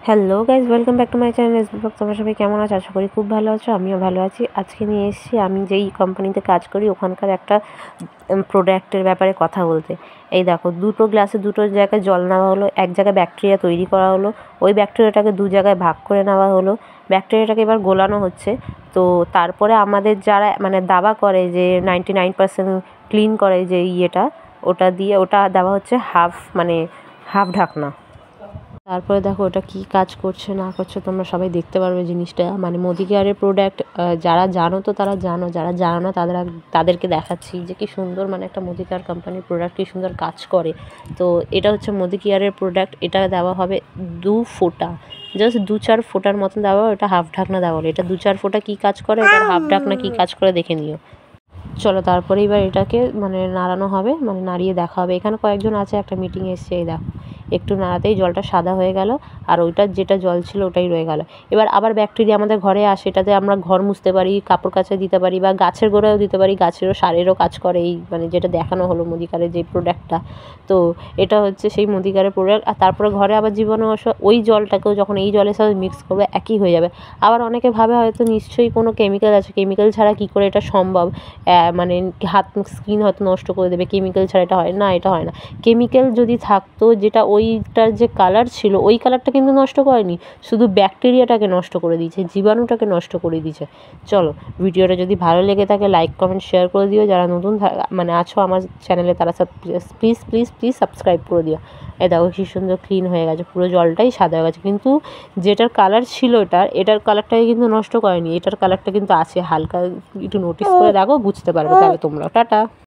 Hello guys, welcome back to my channel SB blog. তোমরা সবাই কেমন আছো? আশা করি খুব ভালো আছো। আমিও ভালো আছি। আজকে নিয়ে এসেছি আমি যেই কোম্পানিতে কাজ করি ওখানকার একটা প্রোডাক্টের ব্যাপারে কথা বলতে। এই দেখো, দুটো গ্লাসে দুটো জায়গায় জল নেওয়া হলো, এক জায়গায় ব্যাকটেরিয়া তৈরি করা হলো, ওই ব্যাকটেরিয়াটাকে দু জায়গায় ভাগ করে নেওয়া হলো, ব্যাকটেরিয়াটাকে এবার গোলানো হচ্ছে। তো তারপরে আমাদের যারা মানে দাবা করে যে 99% ক্লিন করে যে ইয়েটা, ওটা দিয়ে ওটা দেওয়া হচ্ছে হাফ ঢাকনা। তারপরে দেখো ওটা কি কাজ করছে না করছে তোমরা সবাই দেখতে পারবে জিনিসটা। মানে মোদি কেয়ারের প্রোডাক্ট যারা জানো তো তারা জানো, যারা জানো না তাদেরকে দেখাচ্ছি যে কি সুন্দর মানে একটা মোদি কেয়ার কোম্পানির প্রোডাক্ট কী সুন্দর কাজ করে। তো এটা হচ্ছে মোদি কেয়ারের প্রোডাক্ট। এটা দেওয়া হবে 2 ফোঁটা, জাস্ট 2-4 ফোঁটার মতন দেওয়া। এটা হাফ ঢাকনা দেওয়া হলো। এটা 2-4 ফোঁটা কী কাজ করে, এবার হাফ ঢাকনা কী কাজ করে দেখে নিও। চলো তারপরে এবার এটাকে মানে নাড়ানো হবে, মানে নাড়িয়ে দেখা হবে। এখানে কয়েকজন আছে, একটা মিটিং এসছে। এই দেখো, একটু নাড়াতেই জলটা সাদা হয়ে গেল, আর ওইটার যেটা জল ছিল ওটাই রয়ে গেল। এবার আবার ব্যাকটেরিয়া আমাদের ঘরে আসে, এটাতে আমরা ঘর মুছতে পারি, কাপড় কাচা দিতে পারি, বা গাছের গোড়ায়ও দিতে পারি। গাছেরও সারেরও কাজ করে এই মানে যেটা দেখানো হলো মুদিকারের যে প্রোডাক্টটা। তো এটা হচ্ছে সেই মুদিকারের প্রোডাক্ট। আর তারপরে ঘরে আবার জীবাণু আসা, ওই জলটাকেও যখন এই জলের সাথে মিক্স করবে একই হয়ে যাবে। আবার অনেকে ভাবে হয়তো নিশ্চয়ই কোনো কেমিক্যাল আছে, কেমিক্যাল ছাড়া কী করে এটা সম্ভব, মানে হাত স্কিন হয়তো নষ্ট করে দেবে, কেমিক্যাল ছাড়া এটা হয় না। এটা হয় না। কেমিক্যাল যদি থাকতো, যেটা ওইটার যে কালার ছিল ওই কালারটা কিন্তু নষ্ট করেনি, শুধু ব্যাকটেরিয়াটাকে নষ্ট করে দিয়েছে, জীবাণুটাকে নষ্ট করে দিয়েছে। চলো, ভিডিওটা যদি ভালো লেগে থাকে লাইক কমেন্ট শেয়ার করে দিও। যারা নতুন মানে আছো আমার চ্যানেলে তারা সব প্লিজ প্লিজ প্লিজ সাবস্ক্রাইব করে দিও। এই দেখো কি সুন্দর ক্লিন হয়ে গেছে, পুরো জলটাই সাদা হয়ে গেছে। কিন্তু যেটার কালার ছিল এটার কালারটাকে কিন্তু নষ্ট করেনি, এটার কালারটা কিন্তু আছে হালকা। একটু নোটিস করে দেখো, বুঝতে পারবে তাহলে তোমরা। টাটা।